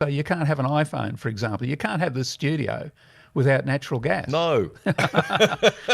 So you can't have an iPhone, for example. You can't have the studio without natural gas. No.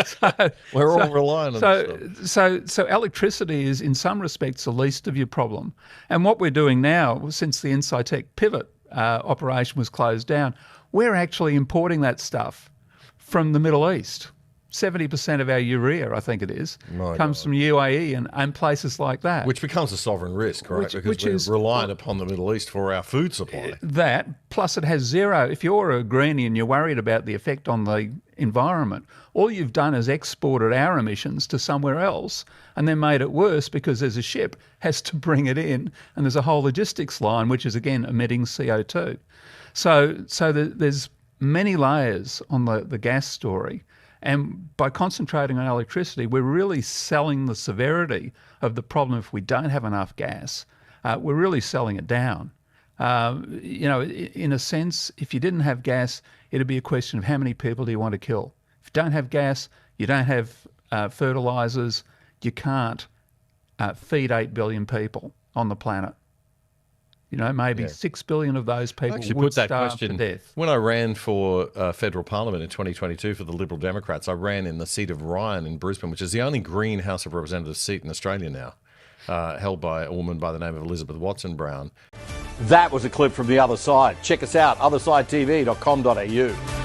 So, We're all reliant on this stuff. so electricity is, in some respects, the least of your problem. And what we're doing now, since the Incitec pivot operation was closed down, we're actually importing that stuff from the Middle East. 70% of our urea, I think it is, comes from UAE and places like that. Which becomes a sovereign risk, right? Because we're reliant upon the Middle East for our food supply. That, plus it has zero. If you're a greenie and you're worried about the effect on the environment, all you've done is exported our emissions to somewhere else and then made it worse because there's a ship has to bring it in and there's a whole logistics line which is, again, emitting CO2. So there's many layers on the gas story. And by concentrating on electricity, we're really selling the severity of the problem if we don't have enough gas. We're really selling it down. In a sense, if you didn't have gas, it'd be a question of how many people do you want to kill. If you don't have gas, you don't have fertilisers, you can't feed 8 billion people on the planet. Maybe 6 billion of those people would starve to death. When I ran for federal parliament in 2022 for the Liberal Democrats, I ran in the seat of Ryan in Brisbane, which is the only Green House of Representatives seat in Australia now, held by a woman by the name of Elizabeth Watson-Brown. That was a clip from The Other Side. Check us out, othersidetv.com.au.